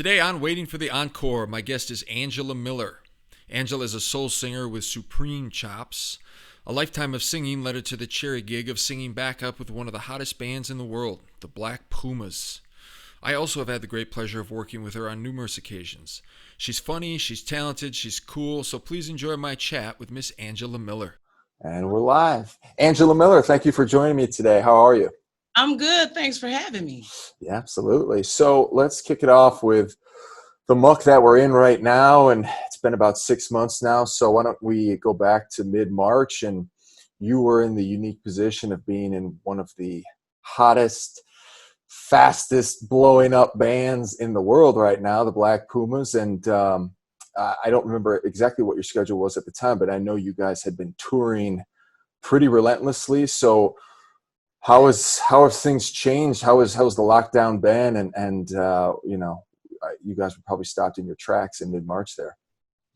Today on Waiting for the Encore, my guest is Angela Miller. Angela is a soul singer with supreme chops. A lifetime of singing led her to the cherry gig of singing backup with one of the hottest bands in the world, the Black Pumas. I also have had the great pleasure of working with her on numerous occasions. She's funny, she's talented, she's cool, so please enjoy my chat with Miss Angela Miller. And we're live. Angela Miller, thank you for joining me today. How are you? I'm good. Thanks for having me. Yeah, absolutely. So let's kick it off with the muck that we're in right now. And it's been about 6 months now. So why don't we go back to mid-March, and you were in the unique position of being in one of the hottest, fastest blowing up bands in the world right now, the Black Pumas. And I don't remember exactly what your schedule was at the time, but I know you guys had been touring pretty relentlessly. So how have things changed? How's the lockdown been? And you guys were probably stopped in your tracks in mid-March there.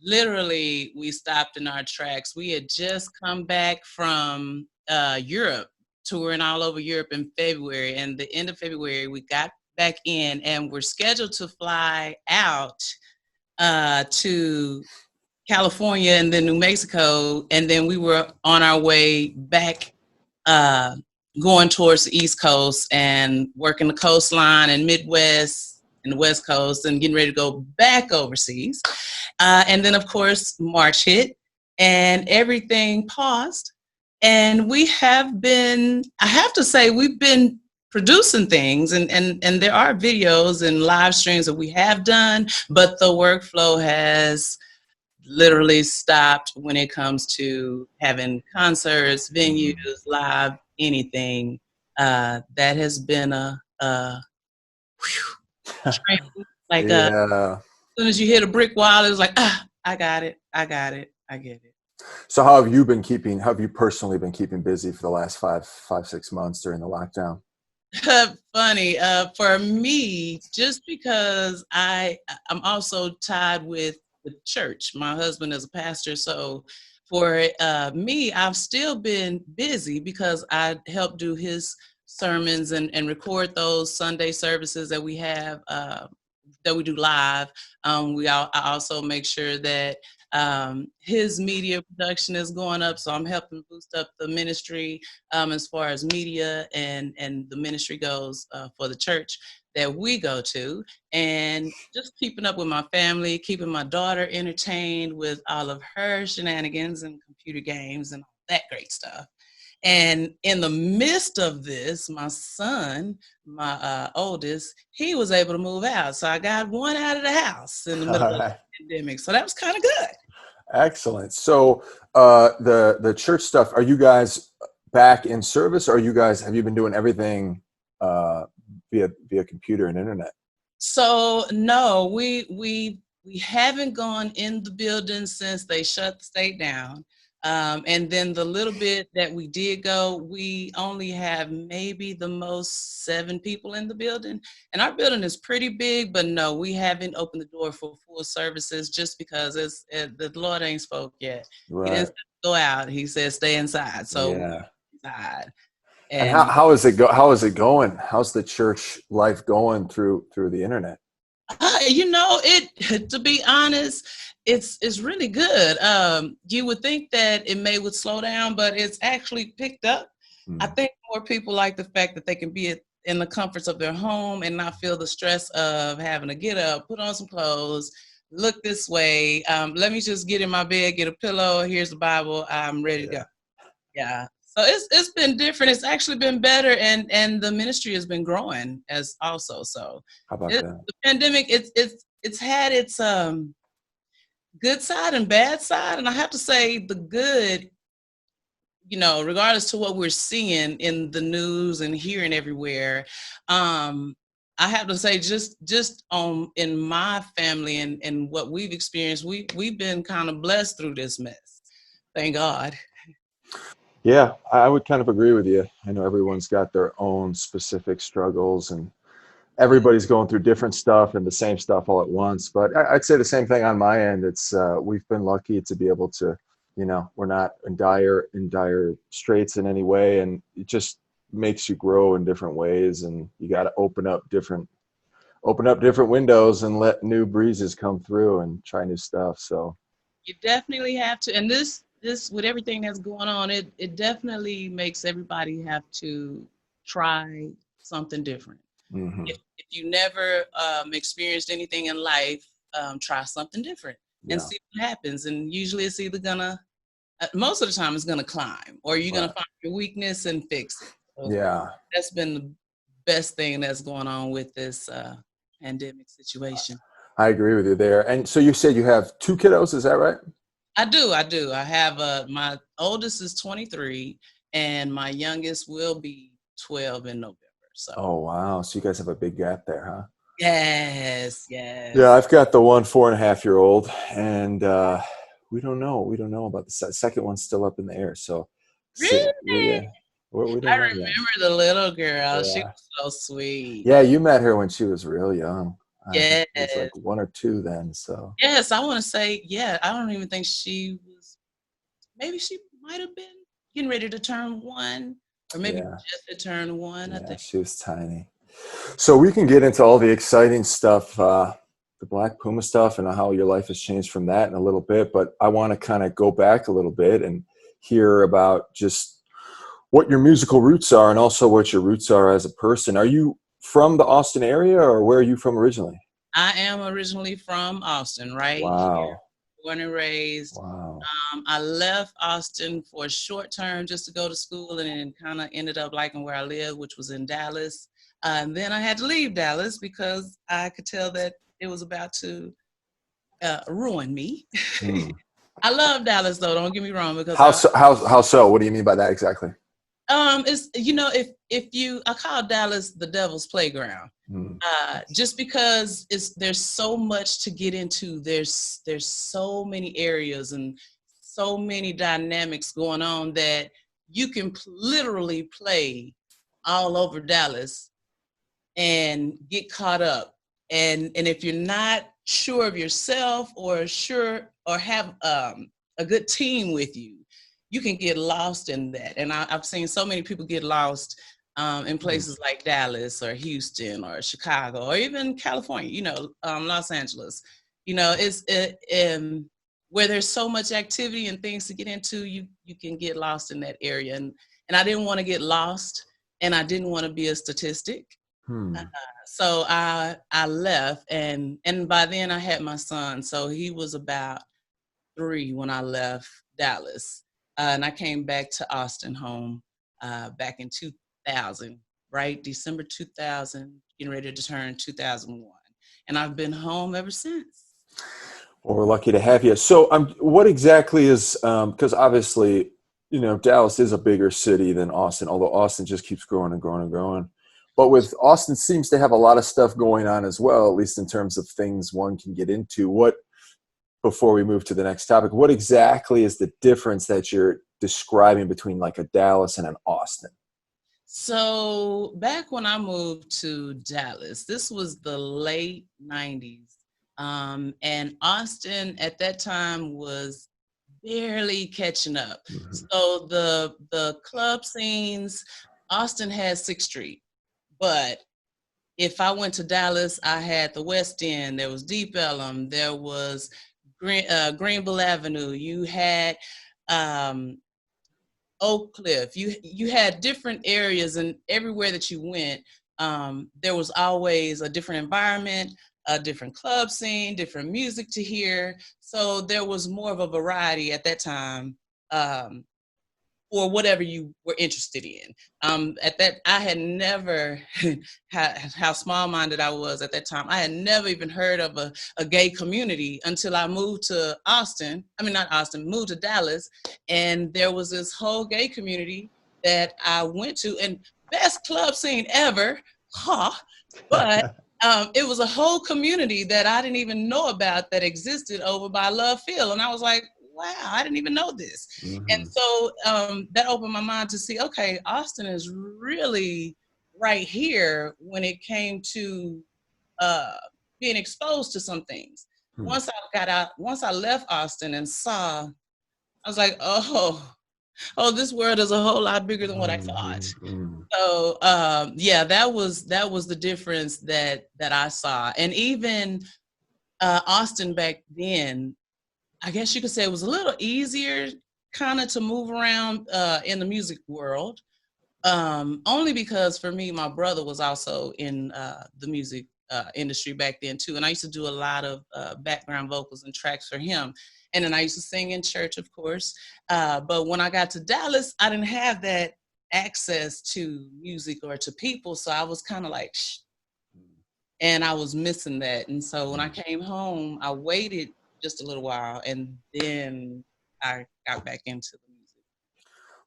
Literally, we stopped in our tracks. We had just come back from Europe, touring all over Europe in February. And the end of February, we got back in and we're scheduled to fly out to California and then New Mexico. And then we were on our way back going towards the East Coast and working the coastline and Midwest and the West Coast and getting ready to go back overseas. And then, of course, March hit and everything paused. And we have been, I have to say, we've been producing things and there are videos and live streams that we have done, but the workflow has literally stopped when it comes to having concerts, venues, live, anything. That has been a train. Like Yeah. as soon as you hit a brick wall, it was like, I got it, I get it. So how have you personally been keeping busy for the last 6 months during the lockdown? Funny, for me, just because I'm also tied with the church. My husband is a pastor, so for me, I've still been busy because I help do his sermons and record those Sunday services that we have that we do live. I also make sure that his media production is going up, so I'm helping boost up the ministry as far as media and the ministry goes for the church that we go to, and just keeping up with my family, keeping my daughter entertained with all of her shenanigans and computer games and all that great stuff. And in the midst of this, my son, my oldest, he was able to move out. So I got one out of the house in the middle of the pandemic. So that was kind of good. Excellent. So the church stuff, are you guys back in service, or have you been doing everything via computer and internet? So no, we haven't gone in the building since they shut the state down. And then the little bit that we did go, we only have maybe the most 7 people in the building. And our building is pretty big, but no, we haven't opened the door for full services just because the Lord ain't spoke yet. Right. He didn't say go out. He said stay inside. So Yeah. we're inside. And how is it going? How's the church life going through the internet? To be honest, it's really good. You would think that it would slow down, but it's actually picked up. I think more people like the fact that they can be in the comforts of their home and not feel the stress of having to get up, put on some clothes, look this way. Let me just get in my bed, get a pillow. Here's the Bible. I'm ready to go. Yeah. So it's been different. It's actually been better, and the ministry has been growing as also. So How about that? the pandemic, it's had its good side and bad side, and I have to say the good, regardless to what we're seeing in the news and hearing everywhere, I have to say just in my family and what we've experienced, we've been kind of blessed through this mess. Thank God. Yeah, I would kind of agree with you. I know everyone's got their own specific struggles, and everybody's going through different stuff and the same stuff all at once. But I'd say the same thing on my end. It's we've been lucky to be able to, we're not in dire straits in any way, and it just makes you grow in different ways, and you got to open up different open up different windows and let new breezes come through and try new stuff. So You definitely have to, and this with everything that's going on, it definitely makes everybody have to try something different. mhm. If you never experienced anything in life, try something different and Yeah, see what happens. And usually it's either gonna, most of the time it's gonna climb, or you're gonna right. find your weakness and fix it. So Yeah, that's been the best thing that's going on with this pandemic situation. I agree with you there. And so you said you have two kiddos, is that right? I do. I have my oldest is 23, and my youngest will be 12 in November. So Oh wow. So you guys have a big gap there, huh? yes, Yeah, yes. I've got the one 4.5-year-old, and we don't know about the second one's still up in the air. So, Really? yeah, we don't I know yet. remember the little girl. She Yeah, was so sweet. yeah, you met her when she was real young. I think she was Yes. like 1 or 2 then. So, Yes, I want to say, yeah, I don't even think she was, maybe she might have been getting ready to turn 1, or maybe yeah, just to turn 1, I yeah, think. she was tiny. So we can get into all the exciting stuff, the Black Puma stuff, and how your life has changed from that in a little bit. But I want to kind of go back a little bit and hear about just what your musical roots are and also what your roots are as a person. Are you from the Austin area or where are you from originally? I am originally from Austin, right here, Wow. born and raised. Wow. I left Austin for a short term just to go to school, and then kind of ended up liking where I live, which was in Dallas. And then I had to leave Dallas because I could tell that it was about to ruin me. Hmm. I love Dallas though. Don't get me wrong, because How so, how so? What do you mean by that exactly? it's if you I call Dallas the devil's playground. Hmm. Just because there's so much to get into. There's so many areas and so many dynamics going on that you can literally play all over Dallas and get caught up. And if you're not sure of yourself, or sure, or have a good team with you, you can get lost in that. And I've seen so many people get lost in Hmm. places like Dallas or Houston or Chicago or even California, Los Angeles. It's where there's so much activity and things to get into. You can get lost in that area, and I didn't want to get lost, and I didn't want to be a statistic. Hmm. So I left, and by then I had my son, so he was about 3 when I left Dallas, and I came back to Austin home back in 2000, right, December 2000, getting ready to turn 2001, and I've been home ever since. Well, we're lucky to have you. So, what exactly is, because obviously, Dallas is a bigger city than Austin, although Austin just keeps growing and growing and growing. But with Austin seems to have a lot of stuff going on as well, at least in terms of things one can get into. Before we move to the next topic, what exactly is the difference that you're describing between like a Dallas and an Austin? So back when I moved to Dallas, this was the late 90s. And Austin at that time was barely catching up. Mhm. So the club scenes, Austin had Sixth Street, but if I went to Dallas, I had the West End, there was Deep Ellum, there was Greenville Avenue, you had um, Oak Cliff. You had different areas, and everywhere that you went, there was always a different environment, a different club scene, different music to hear. So there was more of a variety at that time, um, or whatever you were interested in. At that, I had never, how small-minded I was at that time. I had never even heard of a gay community until I moved to Austin. I mean, not Austin, moved to Dallas, and there was this whole gay community that I went to, and best club scene ever, huh? But it was a whole community that I didn't even know about that existed over by Love Field, and I was like, wow, I didn't even know this. And Mhm. so that opened my mind to see, okay, Austin is really right here when it came to uh, being exposed to some things. Hmm. Once I left Austin and saw, I was like, oh, Oh, this world is a whole lot bigger than what I thought. Mhm. So yeah, that was the difference that I saw. And even Austin back then, I guess you could say it was a little easier kind of to move around in the music world. Only because for me, my brother was also in the music industry back then too, and I used to do a lot of background vocals and tracks for him. And then I used to sing in church, of course. But when I got to Dallas, I didn't have that access to music or to people, so I was kind of like, shh, and I was missing that. And so when I came home, I waited just a little while, and then I got back into the music.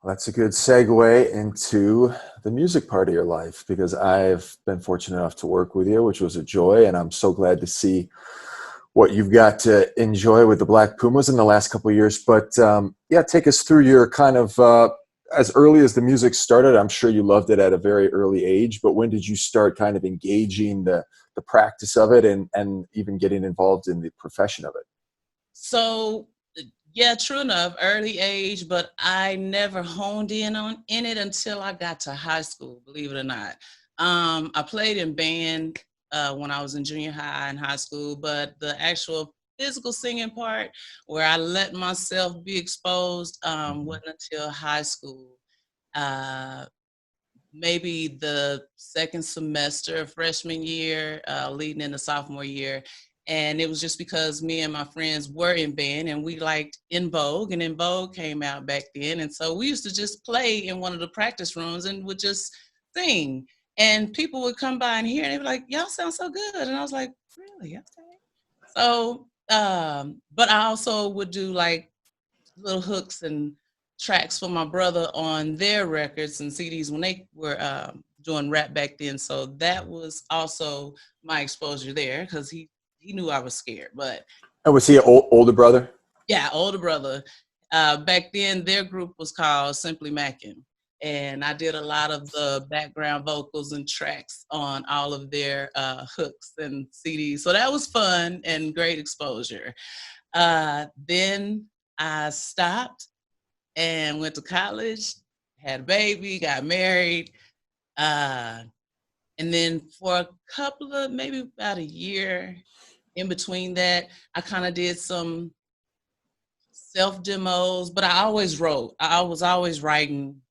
Well, that's a good segue into the music part of your life, because I've been fortunate enough to work with you, which was a joy, and I'm so glad to see what you've got to enjoy with the Black Pumas in the last couple of years. But yeah, take us through your kind of as early as the music started. I'm sure you loved it at a very early age, but when did you start kind of engaging the practice of it, and even getting involved in the profession of it? So yeah, true enough, early age, but I never honed in it until I got to high school, believe it or not. I played in band when I was in junior high and high school, but the actual physical singing part, where I let myself be exposed, Mhm. wasn't until high school. Uh, Maybe the second semester of freshman year, leading into sophomore year. And it was just because me and my friends were in band and we liked In Vogue, and In Vogue came out back then. And so we used to just play in one of the practice rooms and would just sing. And people would come by and hear, and they'd be like, y'all sound so good. And I was like, really? Okay. So, but I also would do like little hooks and tracks for my brother on their records and CDs when they were doing rap back then. So that was also my exposure there because he knew I was scared. But And was he an older brother? yeah, older brother. Back then, their group was called Simply Mackin'. And I did a lot of the background vocals and tracks on all of their hooks and CDs. So that was fun and great exposure. Then I stopped and went to college, had a baby, got married. Uh, and then for a couple of, maybe about a year in between that, I kind of did some self demos, but I always wrote. I was always writing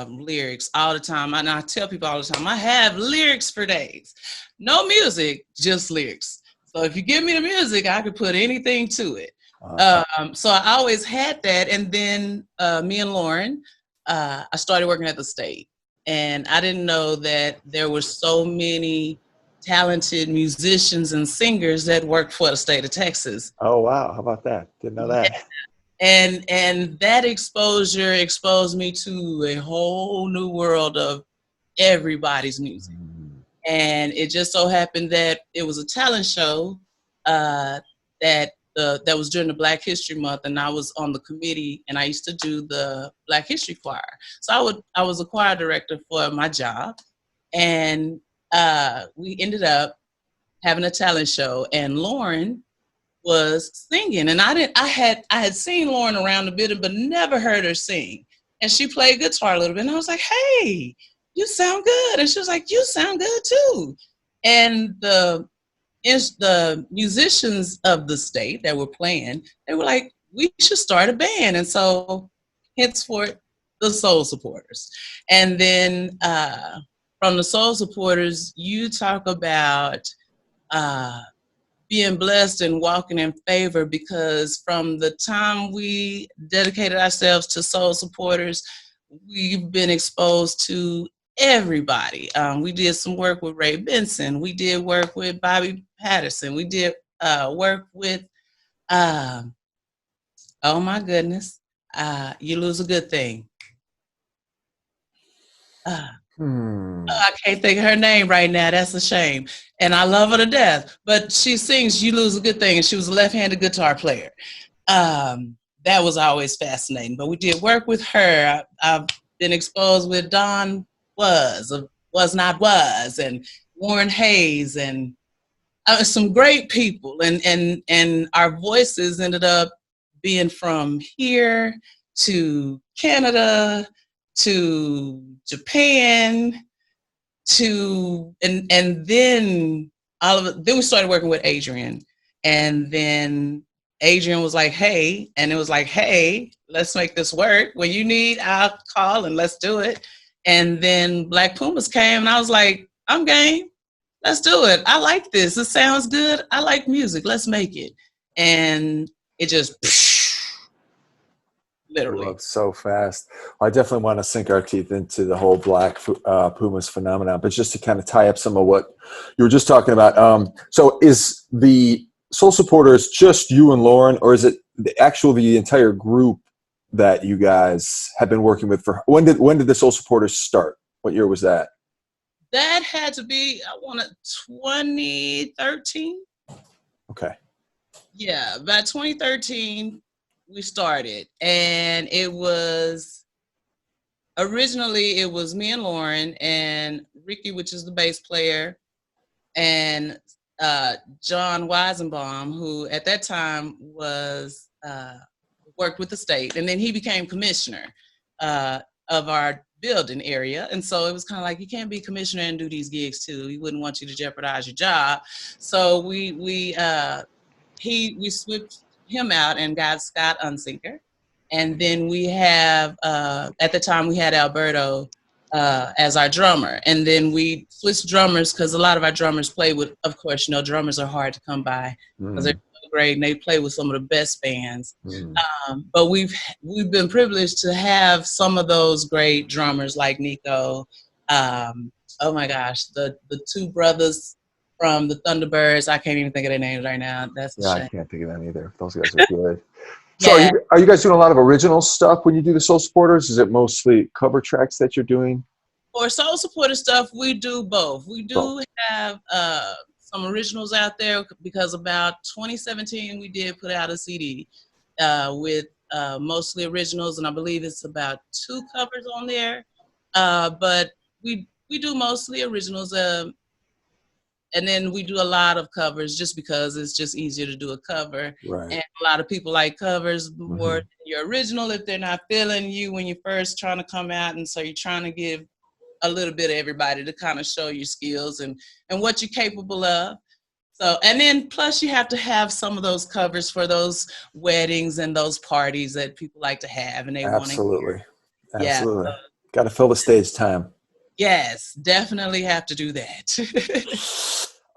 lyrics all the time. And I tell people all the time, I have lyrics for days. No music, just lyrics. So if you give me the music, I could put anything to it. Uh-huh. So I always had that. And then me and Lauren, I started working at the state. And I didn't know that there were so many talented musicians and singers that worked for the state of Texas. Oh, wow. How about that? Didn't know that. And that exposure exposed me to a whole new world of everybody's music. And it just so happened that it was a talent show that was during the Black History Month, and I was on the committee, and I used to do the Black History Choir. So I was a choir director for my job, and we ended up having a talent show, and Lauren was singing, and I had seen Lauren around a bit, but never heard her sing. And she played guitar a little bit, and I was like, "Hey, you sound good." And she was like, "You sound good too." And the musicians of the state that were playing, they were like, "We should start a band." And so, henceforth, the Soul Supporters. And then from the Soul Supporters, you talk about. Uh, Being blessed and walking in favor, because from the time we dedicated ourselves to Soul Supporters, we've been exposed to everybody. We did some work with Ray Benson. We did work with Bobby Patterson. We did work with, uh, oh my goodness, You Lose a Good Thing. Uh, Hmm. I can't think of her name right now. That's a shame. And I love her to death. But she sings You Lose a Good Thing, and she was a left-handed guitar player. That was always fascinating. But we did work with her. I've been exposed with Don Was Not Was, and Warren Hayes, and some great people. And our voices ended up being from here to Canada, to Japan, and then then we started working with Adrian, and then Adrian was like, hey, and it was like, hey, let's make this work. When you need, I'll call and let's do it. And then Black Pumas came, and I was like, I'm game. Let's do it. I like this. It sounds good. I like music. Let's make it. And it just literally so fast. I definitely want to sink our teeth into the whole Black Pumas phenomenon, but just to kind of tie up some of what you were just talking about. So is the Soul Supporters just you and Lauren, or is it the entire group that you guys have been working with for? When did the Soul Supporters start? What year was that? That had to be, I want to 2013. Okay. Yeah, by 2013 we started, and originally it was me and Lauren and Ricky, which is the bass player, and John Weisenbaum, who at that time was worked with the state, and then he became commissioner of our building area. And so it was kind of like, you can't be commissioner and do these gigs too. He wouldn't want you to jeopardize your job. So we switched him out and got Scott Unsinker. And then we have, at the time we had Alberto as our drummer. And then we switched drummers because a lot of our drummers play with, of course, drummers are hard to come by because they're so great and they play with some of the best bands. But we've been privileged to have some of those great drummers like Nico. Oh my gosh, the two brothers from the Thunderbirds. I can't even think of their names right now. That's a shame. I can't think of them either. Those guys are good. So are you guys doing a lot of original stuff when you do the Soul Supporters? Is it mostly cover tracks that you're doing? For Soul Supporter stuff, we do both. We do have some originals out there because about 2017 we did put out a CD with mostly originals, and I believe it's about 2 covers on there. But we do mostly originals. And then we do a lot of covers just because it's just easier to do a cover. Right. And a lot of people like covers more than your original if they're not feeling you when you're first trying to come out. And so you're trying to give a little bit of everybody to kind of show your skills and what you're capable of. So, and then plus you have to have some of those covers for those weddings and those parties that people like to have and they want to hear. Absolutely. Yeah. Got to fill the stage time. Yes, definitely have to do that.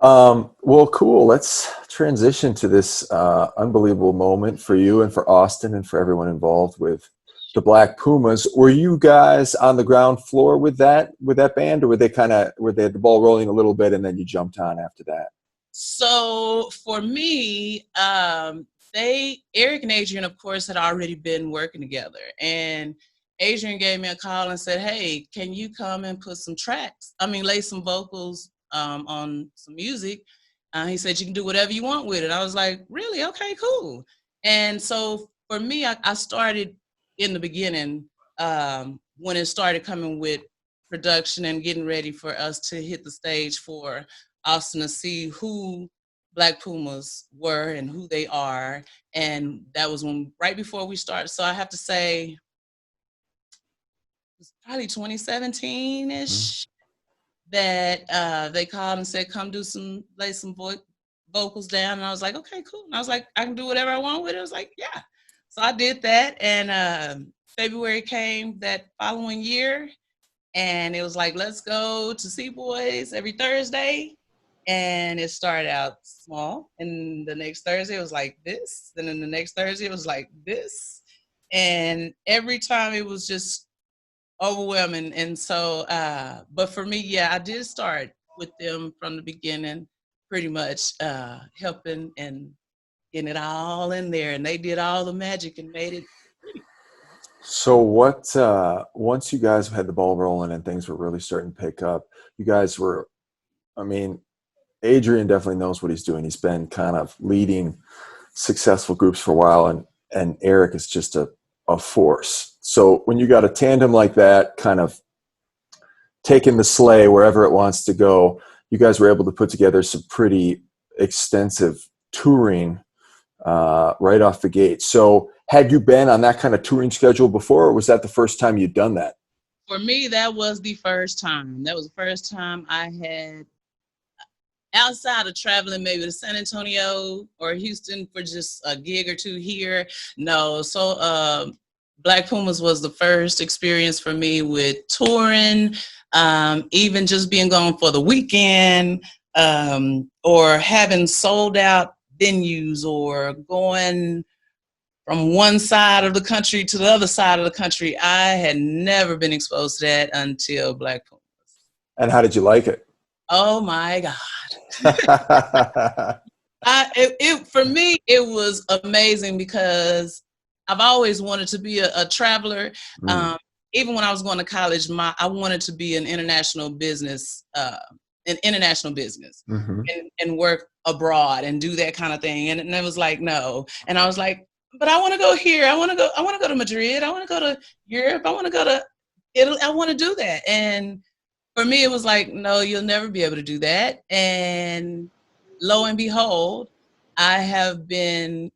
Well, cool. Let's transition to this unbelievable moment for you and for Austin and for everyone involved with the Black Pumas. Were you guys on the ground floor with that band, or were they had the ball rolling a little bit and then you jumped on after that? So for me, Eric and Adrian, of course, had already been working together, and Adrian gave me a call and said, hey, can you come and lay some vocals on some music? He said, you can do whatever you want with it. I was like, really? Okay, cool. And so for me, I started in the beginning when it started coming with production and getting ready for us to hit the stage for Austin to see who Black Pumas were and who they are. And that was right before we started. So I have to say, it's probably 2017-ish that they called and said, come lay some vocals down. And I was like, okay, cool. And I was like, I can do whatever I want with it. I was like, yeah. So I did that. And February came that following year. And it was like, let's go to See Boys every Thursday. And it started out small. And the next Thursday it was like this. And then the next Thursday it was like this. And every time it was just overwhelming. And so, but for me, yeah, I did start with them from the beginning, pretty much helping and getting it all in there. And they did all the magic and made it pretty. So what, once you guys had the ball rolling and things were really starting to pick up, you guys were, Adrian definitely knows what he's doing. He's been kind of leading successful groups for a while, and Eric is just a force. So when you got a tandem like that, kind of taking the sleigh wherever it wants to go, you guys were able to put together some pretty extensive touring right off the gate. So Had you been on that kind of touring schedule before, or was that the first time you'd done that? For me, that was the first time. That was the first time I had, outside of traveling maybe to San Antonio or Houston for just a gig or two here. No, so Black Pumas was the first experience for me with touring, even just being gone for the weekend, or having sold out venues, or going from one side of the country to the other side of the country. I had never been exposed to that until Black Pumas. And how did you like it? Oh my God. For me, it was amazing because I've always wanted to be a traveler. Even when I was going to college, I wanted to be an international business, Mm-hmm. and work abroad and do that kind of thing. And it was like, no. And I was like, but I want to go here. I want to go to Madrid. I want to go to Europe. I want to go to Italy. I want to do that. And for me, it was like, no, you'll never be able to do that. And lo and behold, I have been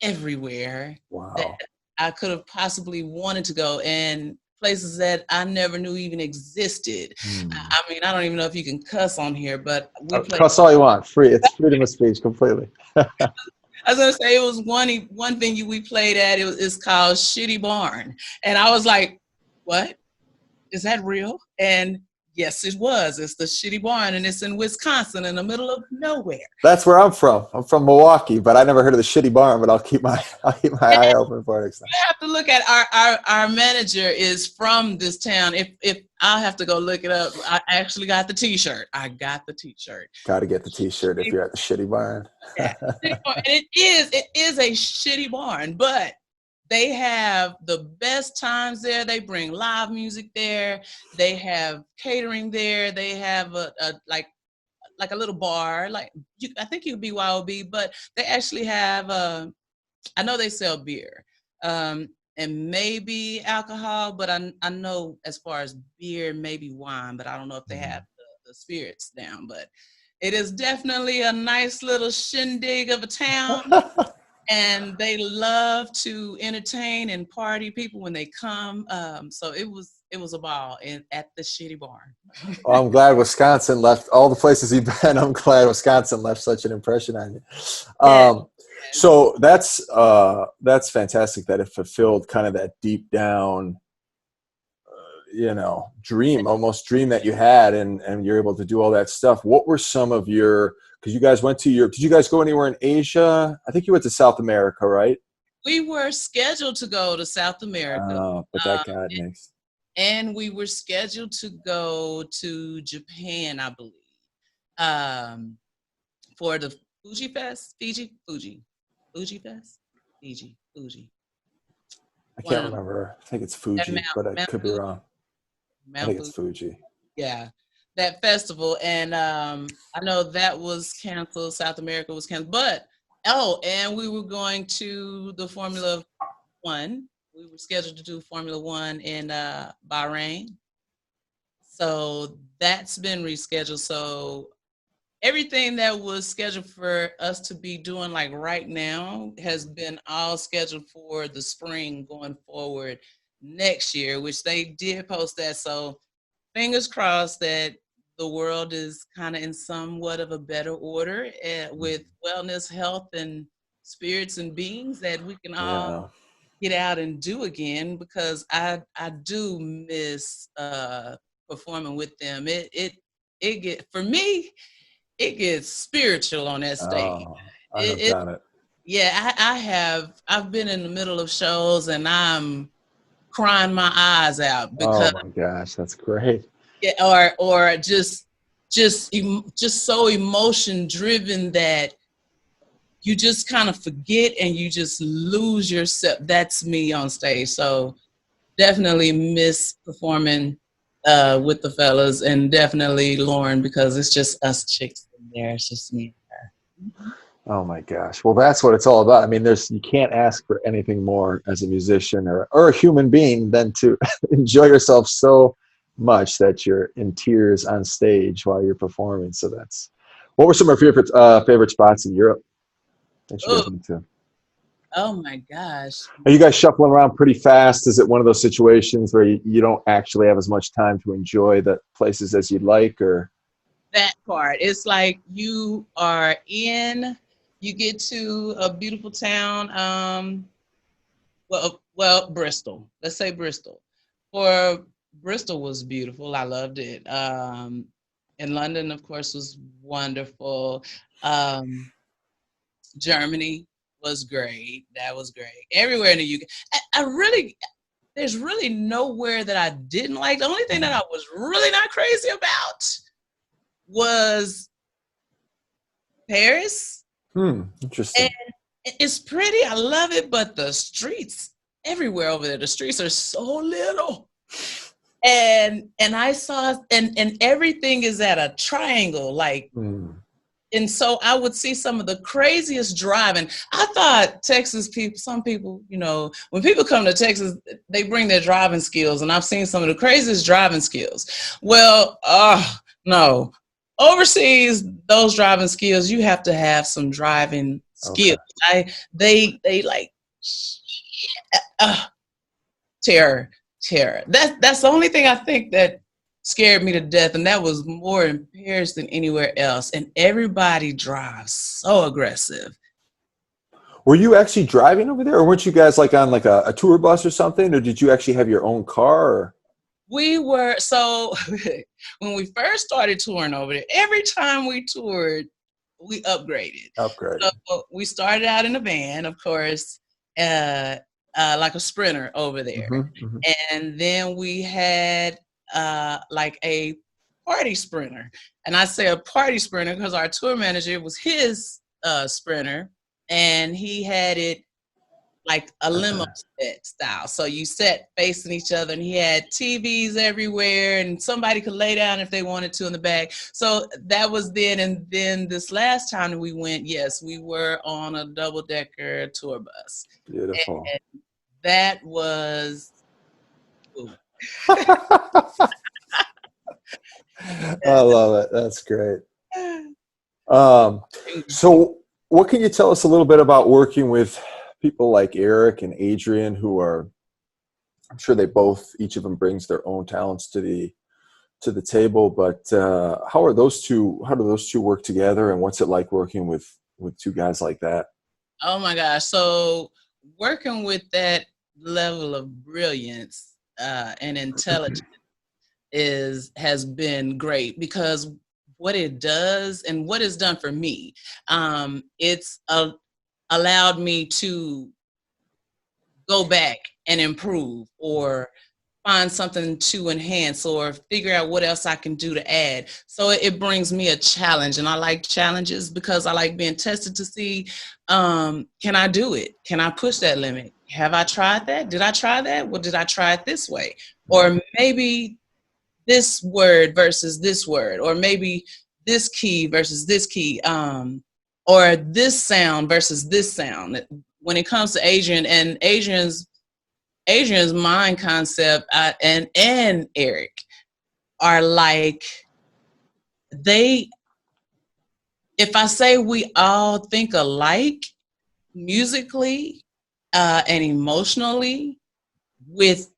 everywhere that I could have possibly wanted to go, and places that I never knew even existed. I mean, I don't even know if you can cuss on here, but we played. Cuss all you want. Free. It's freedom of speech completely. I was gonna say, it was one venue we played at. It's called Shitty Barn, and I was like, "What? Is that real?" And yes, it was. It's the Shitty Barn, and it's in Wisconsin, in the middle of nowhere. That's where I'm from. I'm from Milwaukee, but I never heard of the Shitty Barn. But I'll keep my eye open for it next time. You have to look at our manager is from this town. If I'll have to go look it up. I actually got the T-shirt. I got the T-shirt. Got to get the T-shirt if you're at the Shitty Barn. Yeah. And it is a shitty barn, but they have the best times there. They bring live music there. They have catering there. They have a like a little bar. I think you could BYOB, but they actually have I know they sell beer, and maybe alcohol, but I know as far as beer, maybe wine, but I don't know if they have the spirits down. But it is definitely a nice little shindig of a town. And they love to entertain and party people when they come. So it was a ball at the Shitty Barn. Well, I'm glad Wisconsin left, all the places you've been, I'm glad Wisconsin left such an impression on you. So that's fantastic that it fulfilled kind of that deep down, dream that you had, and you're able to do all that stuff. What were some of your, because you guys went to Europe, did you guys go anywhere in Asia? I think you went to South America, right? We were scheduled to go to South America. But that got mixed. And we were scheduled to go to Japan, I believe, for the Fuji Fest. Fuji. I can't remember. I think it's Fuji, but I could be wrong. I think it's Fuji. Yeah, that festival. And I know that was canceled. South America was canceled. But, and we were going to the Formula One. We were scheduled to do Formula One in Bahrain. So that's been rescheduled. So everything that was scheduled for us to be doing like right now has been all scheduled for the spring going forward next year, which they did post that. So fingers crossed that the world is kind of in somewhat of a better order with wellness, health, and spirits and beings, that we can all get out and do again, because I do miss performing with them. For me, it gets spiritual on that stage. Got it. Yeah, I've been in the middle of shows and I'm crying my eyes out because, oh my gosh, that's great. Yeah, or just so emotion driven that you just kind of forget and you just lose yourself. That's me on stage. So definitely miss performing with the fellas, and definitely Lauren, because it's just us chicks in there. It's just me and her. Oh my gosh. Well, that's what it's all about. I mean, you can't ask for anything more as a musician or a human being than to enjoy yourself so much that you're in tears on stage while you're performing. So what were some of your favorite spots in Europe that you guys went to? Oh my gosh. Are you guys shuffling around pretty fast? Is it one of those situations where you don't actually have as much time to enjoy the places as you'd like, or? That part. It's like you are in, you get to a beautiful town. Well, Bristol. Let's say Bristol. For Bristol was beautiful. I loved it. And London, of course, was wonderful. Um, Germany was great. That was great. Everywhere in the UK. I really, there's really nowhere that I didn't like. The only thing that I was really not crazy about was Paris. Interesting. And it's pretty. I love it, but the streets everywhere over there, the streets are so little. And I saw and everything is at a triangle, like and so I would see some of the craziest driving. I thought Texas people, some people, you know, when people come to Texas, they bring their driving skills, and I've seen some of the craziest driving skills. Well, no. Overseas, those driving skills, you have to have some driving skills. Okay. They like terror. That's the only thing I think that scared me to death, and that was more in Paris than anywhere else. And everybody drives so aggressive. Were you actually driving over there, or weren't you guys like on like a tour bus or something, or did you actually have your own car? Or? We were so when we first started touring over there, every time we toured, we upgraded. So we started out in a van, of course, like a Sprinter over there, and then we had like a party Sprinter. And I say a party Sprinter because our tour manager was his Sprinter, and he had it like a limo set style. So you sat facing each other, and he had TVs everywhere, and somebody could lay down if they wanted to in the back. So that was then. And then this last time that we went, yes, we were on a double-decker tour bus. Beautiful. And that was I love it. That's great. So what can you tell us a little bit about working with people like Eric and Adrian, who are, I'm sure they both, each of them brings their own talents to the table, but how do those two work together, and what's it like working with two guys like that? Oh my gosh. So working with that level of brilliance and intelligence has been great, because what it does and what it's done for me, it's allowed me to go back and improve, or find something to enhance, or figure out what else I can do to add. So it brings me a challenge, and I like challenges because I like being tested to see, can I do it? Can I push that limit? Have I tried that? Did I try that? Well, did I try it this way? Or maybe this word versus this word, or maybe this key versus this key, or this sound versus this sound. When it comes to Adrian and Adrian's mind concept, and Eric are like, if I say we all think alike musically and emotionally, with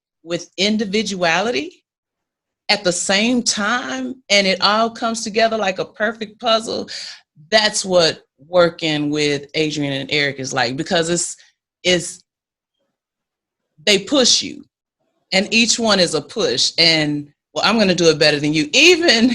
individuality at the same time, and it all comes together like a perfect puzzle, that's what working with Adrian and Eric is like, because it's they push you, and each one is a push, and well, I'm going to do it better than you. Even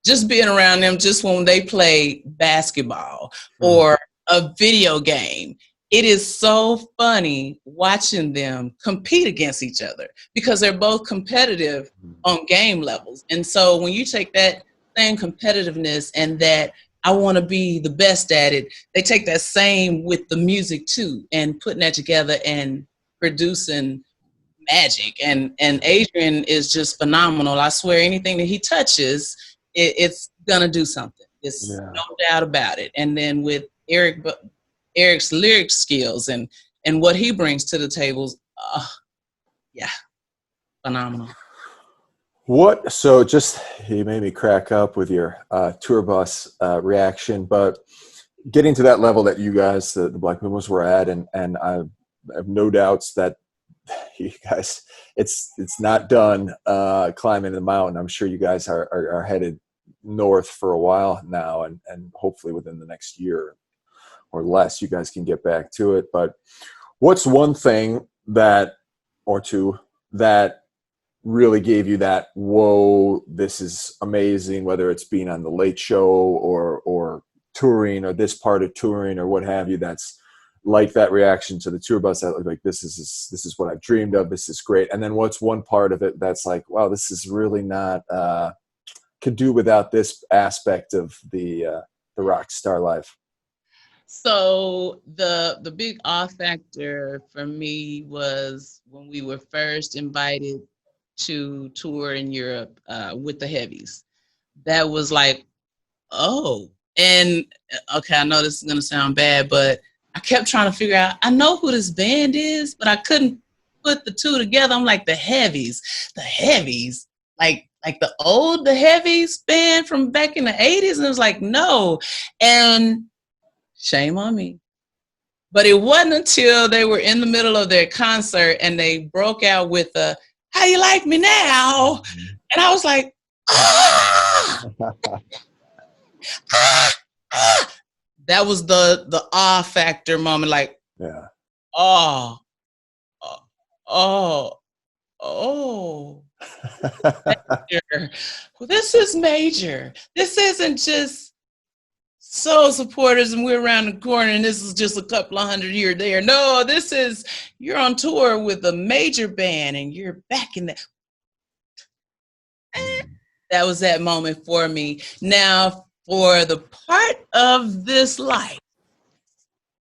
just being around them, just when they play basketball or a video game, it is so funny watching them compete against each other, because they're both competitive on game levels. And so when you take that same competitiveness and that I want to be the best at it, they take that same with the music too, and putting that together and producing magic. And Adrian is just phenomenal. I swear, anything that he touches, it's gonna do something. It's no doubt about it. And then with Eric's lyric skills and what he brings to the tables, phenomenal. So just, you made me crack up with your tour bus reaction, but getting to that level that you guys, the Black Pumas, were at, and I have no doubts that you guys, it's not done climbing the mountain. I'm sure you guys are headed north for a while now, and hopefully within the next year or less, you guys can get back to it. But what's one thing that, or two, that really gave you that, whoa, this is amazing, whether it's being on the Late Show or touring, or this part of touring, or what have you, that's like that reaction to the tour bus, that like, this is what I've dreamed of, this is great. And then what's one part of it that's like, wow, this is really not could do without this aspect of the rock star life? So the big off factor for me was when we were first invited to tour in Europe with the heavies. That was like, oh, and okay, I know this is gonna sound bad, but I kept trying to figure out. I know who this band is, but I couldn't put the two together. I'm like, the heavies, like the heavies band from back in the '80s, and it was like, no, and shame on me. But it wasn't until they were in the middle of their concert and they broke out with a "How you like me now?" And I was like, ah, ah, ah. That was the awe factor moment. Like, Yeah. oh, oh, oh, oh. Major. Well, this is major. This isn't just soul supporters and we're around the corner and this is just a couple of hundred here or there. No, this is, you're on tour with a major band and you're back in that. That was that moment for me. Now, for the part of this life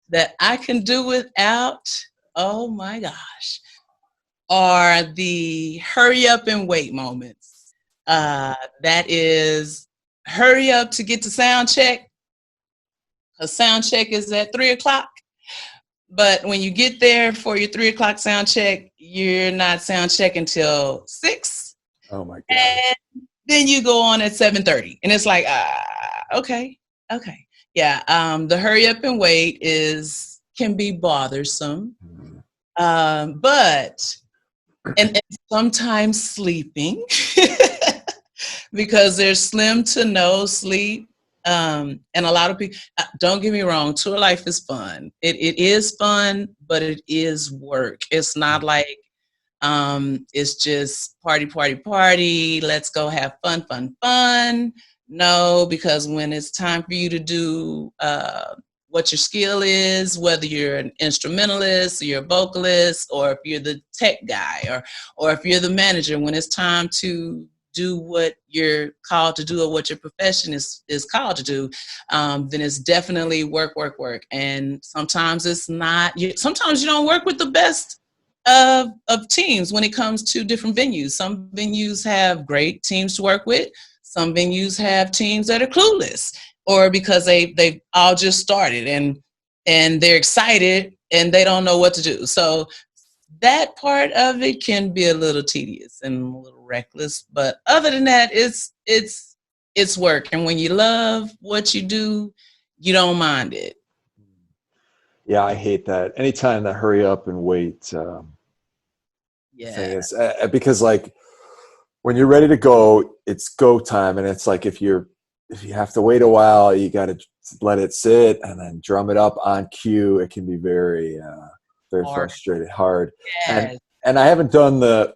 that I can do without, oh my gosh, are the hurry up and wait moments. That is, hurry up to get to sound check. A sound check is at 3:00. But when you get there for your 3:00 sound check, you're not sound check until 6. Oh my God. And then you go on at 7:30. And it's like, okay. Yeah. The hurry up and wait can be bothersome. But and sometimes sleeping because there's slim to no sleep. And a lot of people, don't get me wrong, tour life is fun. It is fun, but it is work. It's not like it's just party. Let's go have fun. No, because when it's time for you to do what your skill is, whether you're an instrumentalist, or you're a vocalist, or if you're the tech guy, or if you're the manager, when it's time to do what you're called to do or what your profession is called to do, then it's definitely work. And sometimes it's not. Sometimes you don't work with the best of teams when it comes to different venues. Some venues have great teams to work with. Some venues have teams that are clueless, or because they've all just started and they're excited and they don't know what to do. So that part of it can be a little tedious and a little reckless, but other than that, it's work. And when you love what you do, you don't mind it. Yeah, I hate that. Anytime that hurry up and wait Yeah. thing is because like when you're ready to go, it's go time, and it's like if you have to wait a while, you got to let it sit and then drum it up on cue. It can be very Hard. frustrated, hard. Yes. And I haven't done the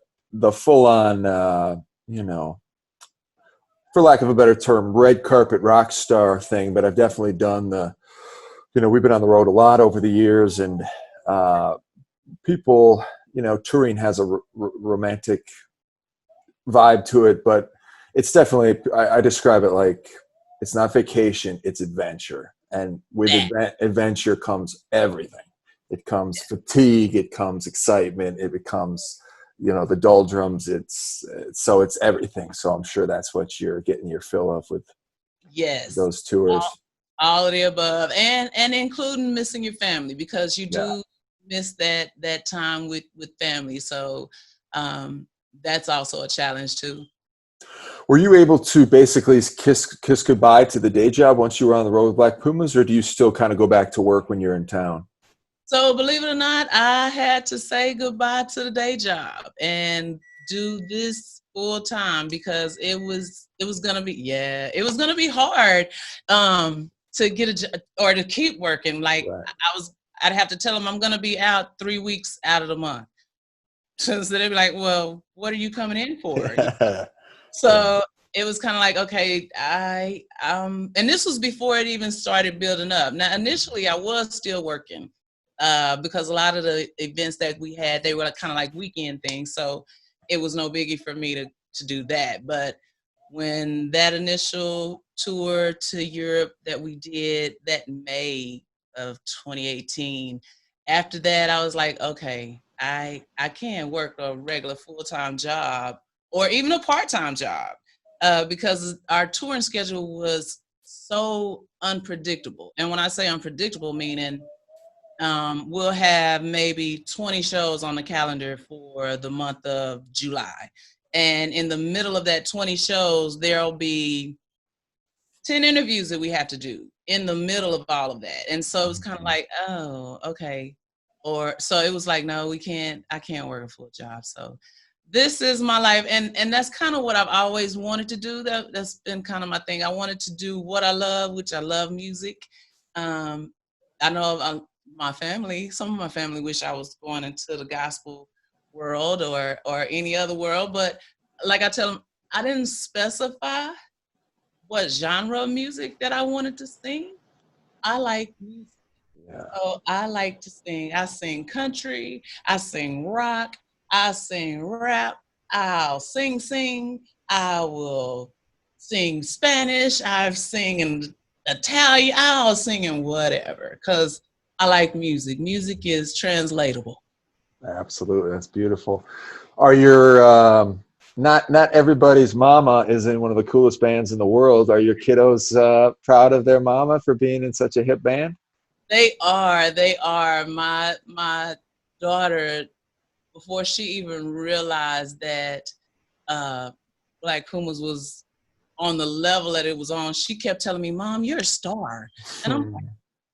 full on for lack of a better term, red carpet rock star thing, but I've definitely done we've been on the road a lot over the years, and people, touring has a romantic vibe to it, but it's definitely, I describe it like it's not vacation, it's adventure. And with adventure comes everything. It comes fatigue, it comes excitement, it becomes, the doldrums, it's everything. So I'm sure that's what you're getting your fill of with those tours. All of the above, and including missing your family, because you do miss that time with family. So that's also a challenge too. Were you able to basically kiss goodbye to the day job once you were on the road with Black Pumas, or do you still kind of go back to work when you're in town? So believe it or not, I had to say goodbye to the day job and do this full time because it was gonna be hard to get a job or to keep working. Like Right. I'd have to tell them I'm gonna be out 3 weeks out of the month. So they'd be like, "Well, what are you coming in for?" Yeah. So it was kind of like, okay, and this was before it even started building up. Now, initially, I was still working because a lot of the events that we had, they were kind of like weekend things. So it was no biggie for me to do that. But when that initial tour to Europe that we did that May of 2018, after that, I was like, okay, I can't work a regular full-time job or even a part-time job because our touring schedule was so unpredictable. And when I say unpredictable, meaning we'll have maybe 20 shows on the calendar for the month of July. And in the middle of that 20 shows, there'll be 10 interviews that we have to do in the middle of all of that. And so it's kind of like, oh, okay. Or so it was like, no, I can't work a full job. So this is my life. And that's kind of what I've always wanted to do. That's been kind of my thing. I wanted to do what I love, which I love music. Um, I know some of my family wish I was going into the gospel world or any other world. But like I tell them, I didn't specify what genre of music that I wanted to sing. I like music. Yeah. So I like to sing. I sing country, I sing rock, I sing rap, I'll sing. I will sing Spanish, I've sing in Italian, I'll sing in whatever, because I like music. Music is translatable. Absolutely, that's beautiful. Are your not everybody's mama is in one of the coolest bands in the world? Are your kiddos proud of their mama for being in such a hip band? They are. My daughter, before she even realized that uh, Black Pumas was on the level that it was on, she kept telling me, "Mom, you're a star." And I'm like,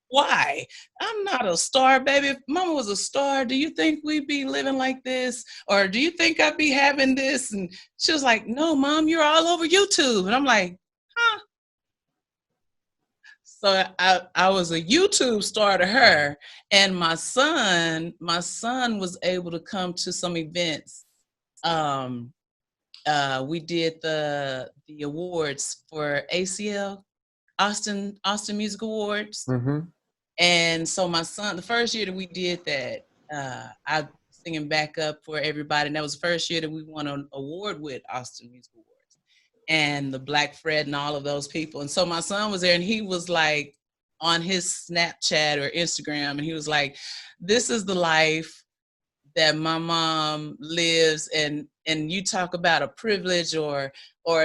"Why? I'm not a star, baby. If Mama was a star, do you think we'd be living like this? Or do you think I'd be having this?" And she was like, "No, Mom, you're all over YouTube." And I'm like, "Huh?" So I was a YouTube star to her, and my son was able to come to some events. Um, we did the awards for ACL, Austin Music Awards. Mm-hmm. And so my son, the first year that we did that, I was singing backup for everybody. And that was the first year that we won an award with Austin Music Awards and the Black Fred and all of those people. And so my son was there and he was like on his Snapchat or Instagram, and he was like, "This is the life that my mom lives," and you talk about a privilege or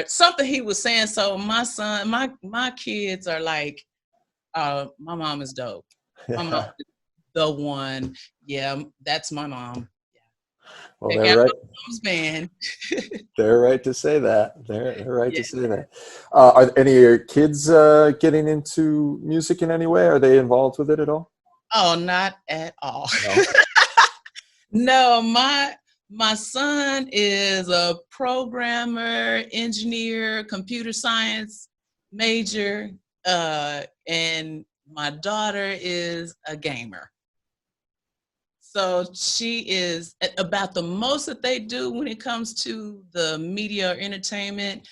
something he was saying. So my son, my kids are like, my mom is dope. My mom is the one. Yeah, that's my mom. Well, Check they're out right. my mom's band. They're right to say that. They're right Yeah. to say that. Are any of your kids getting into music in any way? Are they involved with it at all? Oh, not at all. No. No, my son is a programmer, engineer, computer science major, and my daughter is a gamer. So she is about the most that they do when it comes to the media or entertainment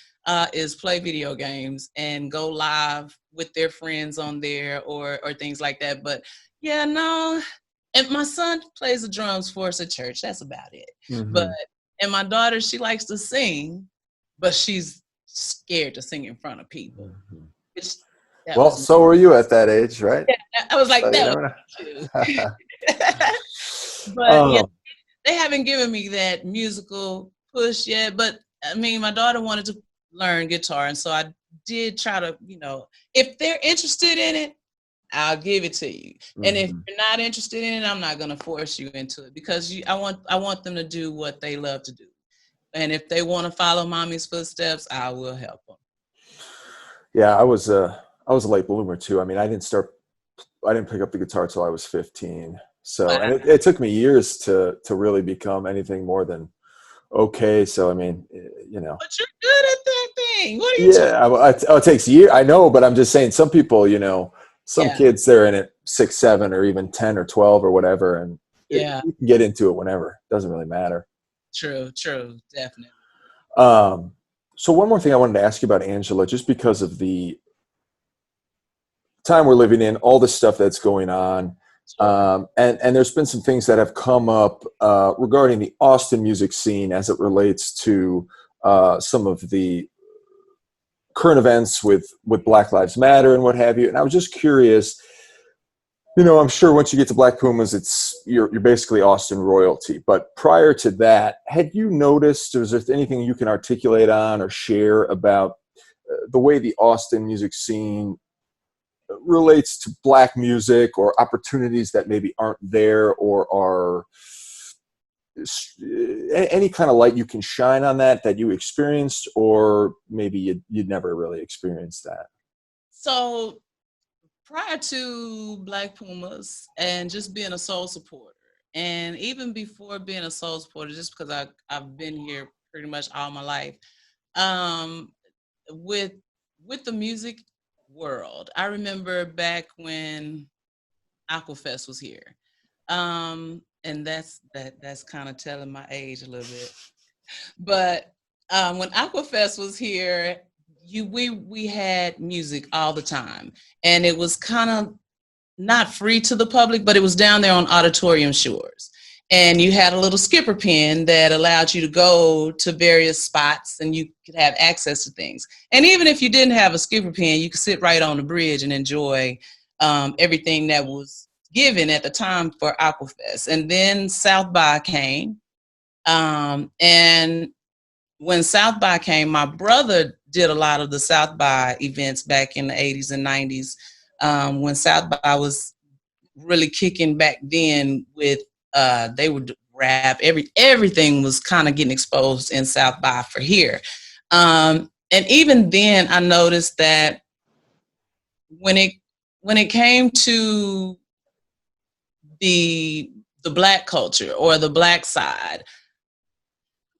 is play video games and go live with their friends on there or things like that. But yeah, no. And my son plays the drums for us at church. That's about it. But Hmm. and my daughter, she likes to sing, but she's scared to sing in front of people. Hmm. Which that Well, was me. so were you at that age, right? I was like, So you that was never me know. too. But yeah, um, they haven't given me that musical push yet. But I mean, my daughter wanted to learn guitar, and so I did try to, if they're interested in it, I'll give it to you. And if mhm. you're not interested in it, I'm not gonna force you into it because I want them to do what they love to do. And if they want to follow mommy's footsteps, I will help them. Yeah, I was a late bloomer too. I mean, I didn't pick up the guitar till I was 15. So, and Wow. it took me years to really become anything more than okay. So, I mean, But you're good at that thing. What are you talking? yeah, it takes years. I know, but I'm just saying some people, some Yeah, kids, they're in it 6, 7, or even 10 or 12 or whatever. And yeah. you can get into it whenever. It doesn't really matter. True, definitely. Um, so one more thing I wanted to ask you about Angela, just because of the time we're living in, all the stuff that's going on. Sure. And there's been some things that have come up regarding the Austin music scene as it relates to some of the current events with Black Lives Matter and what have you. And I was just curious, I'm sure once you get to Black Pumas, you're basically Austin royalty. But prior to that, had you noticed, or is there anything you can articulate on or share about the way the Austin music scene relates to Black music, or opportunities that maybe aren't there, or are any kind of light you can shine on that you experienced, or maybe you'd never really experienced that? So prior to Black Pumas and just being a soul supporter, and even before being a soul supporter, just because I've been here pretty much all my life, um, with the music world, I remember back when Aquafest was here, and that's kind of telling my age a little bit. But when Aquafest was here, we had music all the time, and it was kind of not free to the public, but it was down there on Auditorium Shores. And you had a little skipper pin that allowed you to go to various spots and you could have access to things. And even if you didn't have a skipper pin, you could sit right on the bridge and enjoy everything that was given at the time for Aquafest. And then South by came. And when South by came, my brother did a lot of the South by events back in the 80s and 90s, when South by was really kicking back then with they would rap, everything was kind of getting exposed in South by for here. And even then I noticed that when it came to the Black culture or the Black side,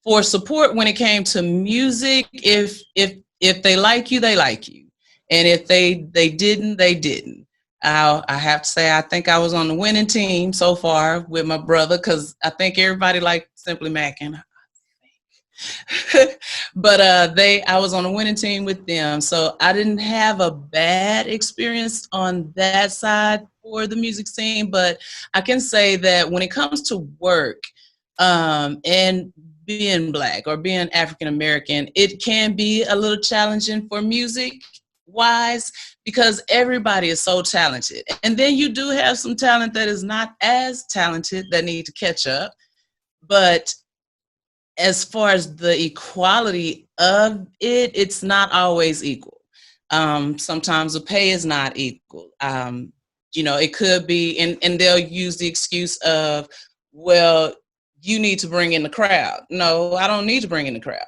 for support when it came to music, if they like you, they like you, and if they didn't, they didn't. I have to say, I think I was on the winning team so far with my brother, because I think everybody liked Simply Mackin. But I was on a winning team with them, so I didn't have a bad experience on that side for the music scene. But I can say that when it comes to work, and being Black or being African American, it can be a little challenging for music wise, because everybody is so talented, and then you do have some talent that is not as talented that need to catch up. But as far as the equality of it, it's not always equal. Sometimes the pay is not equal. It could be, and they'll use the excuse of, well, you need to bring in the crowd. No, I don't need to bring in the crowd.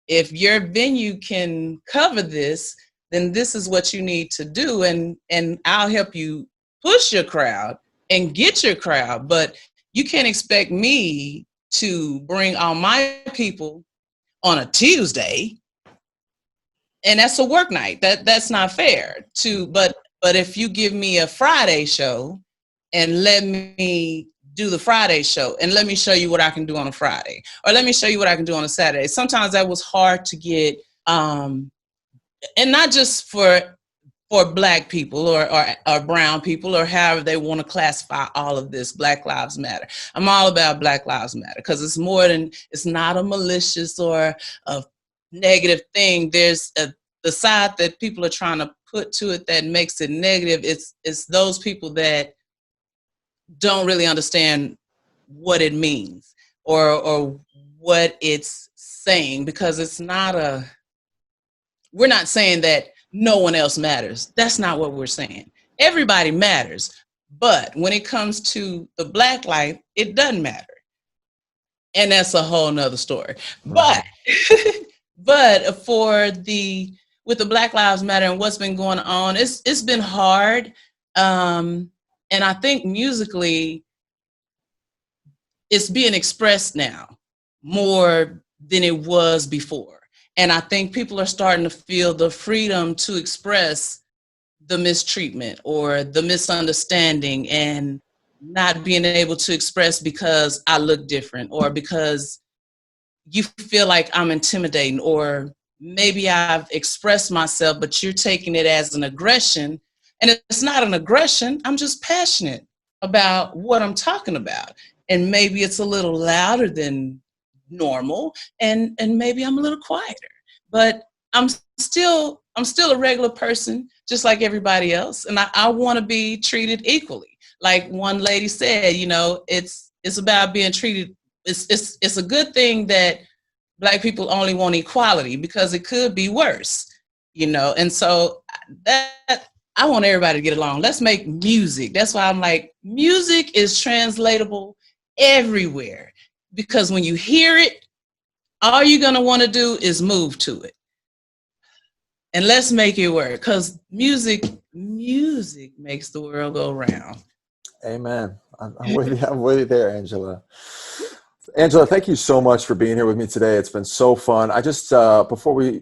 If your venue can cover this, then this is what you need to do, and I'll help you push your crowd and get your crowd. But you can't expect me to bring all my people on a Tuesday, and that's a work night. That's not fair. But if you give me a Friday show and let me do the Friday show and let me show you what I can do on a Friday, or let me show you what I can do on a Saturday. Sometimes that was hard to get, and not just for Black people or brown people, or however they want to classify all of this. Black Lives Matter. I'm all about Black Lives Matter, because it's not a malicious or a negative thing. There's the side that people are trying to put to it that makes it negative. It's those people that don't really understand what it means or what it's saying, because we're not saying that no one else matters. That's not what we're saying. Everybody matters. But when it comes to the Black life, it doesn't matter. and that's a whole nother story. Right. But but with the Black Lives Matter and what's been going on, it's been hard. And I think musically it's being expressed now more than it was before. And I think people are starting to feel the freedom to express the mistreatment or the misunderstanding, and not being able to express because I look different, or because you feel like I'm intimidating, or maybe I've expressed myself, but you're taking it as an aggression. And it's not an aggression. I'm just passionate about what I'm talking about. And maybe it's a little louder than normal, and maybe I'm a little quieter. But I'm still a regular person, just like everybody else. And I want to be treated equally. Like one lady said, it's about being treated. It's a good thing that Black people only want equality, because it could be worse. And so that I want everybody to get along. Let's make music. That's why I'm like, music is translatable everywhere, because when you hear it, all you're going to want to do is move to it. And let's make it work, because music makes the world go round. Amen. I'm with you. I'm with you there, Angela. Angela, thank you so much for being here with me today. It's been so fun. I just before we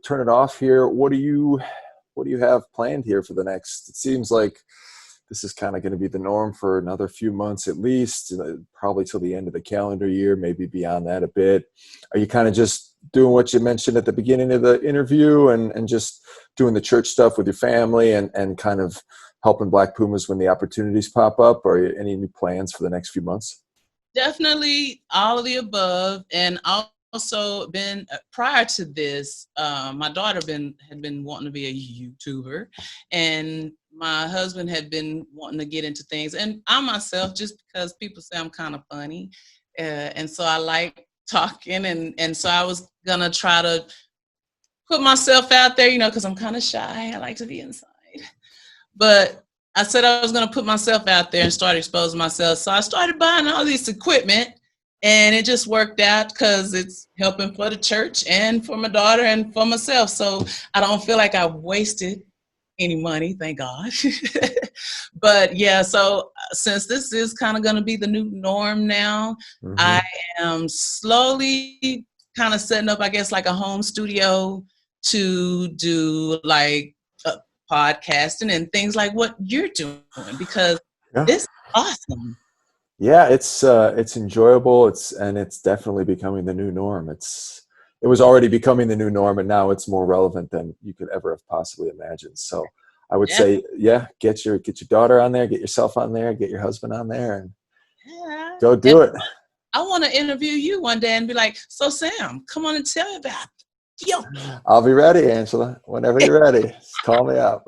turn it off here, what do you have planned here for the next? It seems like this is kind of going to be the norm for another few months at least, probably till the end of the calendar year, maybe beyond that a bit. Are you kind of just doing what you mentioned at the beginning of the interview, and just doing the church stuff with your family, and kind of helping Black Pumas when the opportunities pop up? Or any new plans for the next few months? Definitely all of the above. And also been prior to this, my daughter had been wanting to be a YouTuber, and my husband had been wanting to get into things, and I myself, just because people say I'm kind of funny, and so I like talking, and so I was gonna try to put myself out there, because I'm kind of shy. I like to be inside. But I said I was going to put myself out there and start exposing myself. So I started buying all this equipment, and it just worked out, because it's helping for the church and for my daughter and for myself. So I don't feel like I wasted any money, thank God. But yeah, so since this is kind of going to be the new norm now, Mm-hmm. I am slowly kind of setting up, I guess, like a home studio to do like podcasting and things like what you're doing, because Yeah. this is awesome. Yeah, it's enjoyable. It's definitely becoming the new norm. It was already becoming the new norm, and now it's more relevant than you could ever have possibly imagined. So I would say, yeah, get your daughter on there, get yourself on there, get your husband on there, and Yeah. go do it. I want to interview you one day and be like, so Sam, come on and tell me about it. Yo. I'll be ready, Angela. Whenever you're ready, just call me up.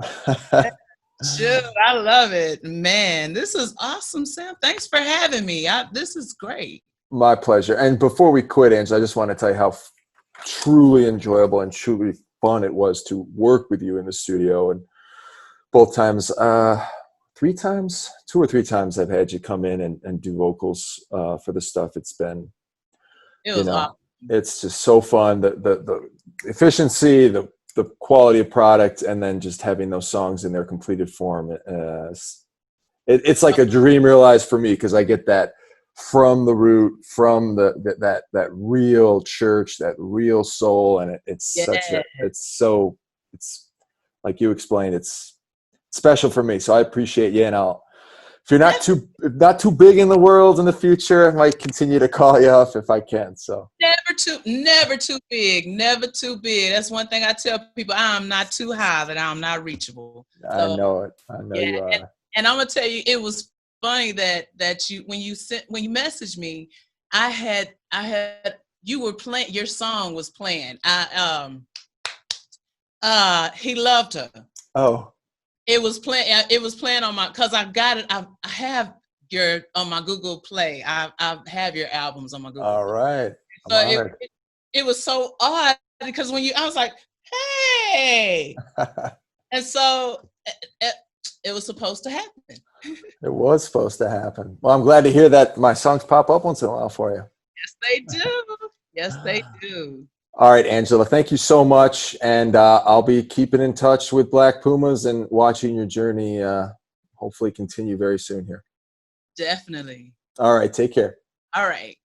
Sure, I love it, man. This is awesome, Sam. Thanks for having me. This is great. My pleasure. And before we quit, Angela, I just want to tell you how truly enjoyable and truly fun it was to work with you in the studio. And both times, 2 or 3 times I've had you come in and do vocals for the stuff. It was awesome. It's just so fun. The efficiency, the quality of product, and then just having those songs in their completed form. It's like a dream realized for me, because I get that from the root, from that real church, that real soul, and it's like you explained, it's special for me. So I appreciate you, and if you're not too big in the world in the future, I might continue to call you up if I can. So never too big, never too big. That's one thing I tell people: I'm not too high that I'm not reachable. I know it. I know you are. And I'm gonna tell you, it was funny that you when you messaged me, I had you were playing, your song was playing. He loved her. Oh. It was playing on my, because I got it. I have your on my Google Play. I have your albums on my Google. All right. So it was so odd, because when I was like, hey, and so it was supposed to happen. It was supposed to happen. Well, I'm glad to hear that my songs pop up once in a while for you. Yes, they do. Yes, they do. All right, Angela, thank you so much. And I'll be keeping in touch with Black Pumas and watching your journey hopefully continue very soon here. Definitely. All right, take care. All right.